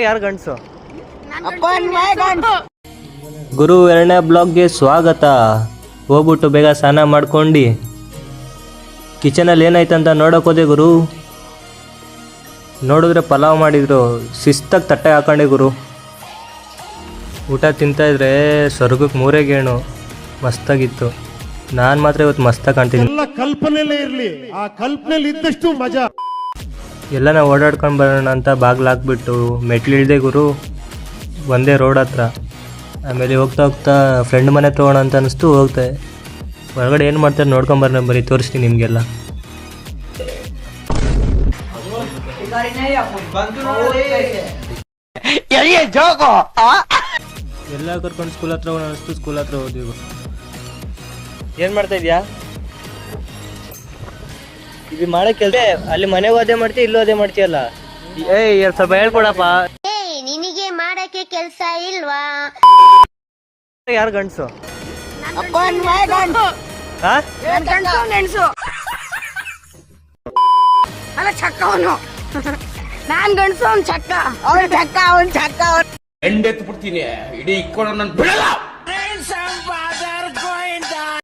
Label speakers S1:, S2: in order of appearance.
S1: ಯಾರು ಗಂಡಸು?
S2: ಗುರು 2ನೇ ಬ್ಲಾಗ್ಗೆ ಸ್ವಾಗತ. ಹೋಗ್ಬಿಟ್ಟು ಬೇಗ ಸ್ನಾನ ಮಾಡ್ಕೊಂಡು ಕಿಚನಲ್ಲಿ ಏನಾಯ್ತಂತ ನೋಡೋಕೆ ಹೋದೆ ಗುರು. ನೋಡಿದ್ರೆ ಪಲಾವ್ ಮಾಡಿದ್ರು, ಶಿಸ್ತಾಗಿ ತಟ್ಟೆ ಹಾಕೊಂಡೆ ಗುರು. ಊಟ ತಿಂತಾಯಿದ್ರೆ ಸ್ವರ್ಗಕ್ಕೆ 3 ಗೇಣು, ಮಸ್ತಾಗಿತ್ತು. ನಾನು ಮಾತ್ರ ಇವತ್ತು ಮಸ್ತಾಗಿ ಕಾಣ್ತೀನಿ.
S3: ಎಲ್ಲ ಕಲ್ಪನೆಲೇ ಇರಲಿ, ಆ ಕಲ್ಪನೆಲಿ ಇದ್ದಷ್ಟು ಮಜಾ.
S2: ಎಲ್ಲ ನಾವು ಓಡಾಡ್ಕೊಂಡು ಬರೋಣ ಅಂತ ಬಾಗ್ಲಾಕ್ಬಿಟ್ಟು ಮೆಟ್ಲಿಳ್ದೆ ಗುರು, ಒಂದೇ ರೋಡ್ ಹತ್ರ. ಆಮೇಲೆ ಹೋಗ್ತಾ ಹೋಗ್ತಾ ಫ್ರೆಂಡ್ ಮನೆ ತೊಗೋಣ ಅಂತ ಅನಿಸ್ತು. ಹೋಗ್ತೆ ಹೊರಗಡೆ ಏನು ಮಾಡ್ತಾರೆ ನೋಡ್ಕೊಂಬರೋಣ, ಬರೀ ತೋರಿಸ್ತೀನಿ ನಿಮಗೆಲ್ಲ. ಎಲ್ಲ ಕರ್ಕೊಂಡು ಸ್ಕೂಲ್ ಹತ್ರ ಹೋಗೋಣ ಅನಿಸ್ತು. ಸ್ಕೂಲ್ ಹತ್ರ ಹೋದ್ವಿ.
S1: ಏನ್ ಮಾಡ್ತಾ ಇದ್ಯಾ? ಇದು ಮಾಡೋ ಕೆಲಸ. ಅಲ್ಲಿ ಮನೆಗೂ ಅದೇ ಮಾಡ್ತೀಯ, ಇಲ್ಲೂ ಅದೇ ಮಾಡ್ತೀಯಲ್ಲ. ಸ್ವಲ್ಪ ಹೇಳ್ಕೊಡಪ್ಪ.
S4: ನಿನಗೆ ಮಾಡಕ್ಕೆ ಕೆಲಸ ಇಲ್ವಾ?
S1: ಯಾರು ಗಂಡಸು?
S4: ಅಲ್ಲ ಚಕ್ಕ ಅವನು. ನಾನ್ ಗಂಡಸು, ಅವ್ನ್ ಚಕ್ಕ. ಅವ್ನ್ ಚಕ್ಕ.
S5: ಎಂಡೆತ್ತು ಬಿಡ್ತೀನಿ, ಇಡೀ ಇಕ್ಕೊಂಡು ನನ್ನ ಬಿಡಲ್ಲ.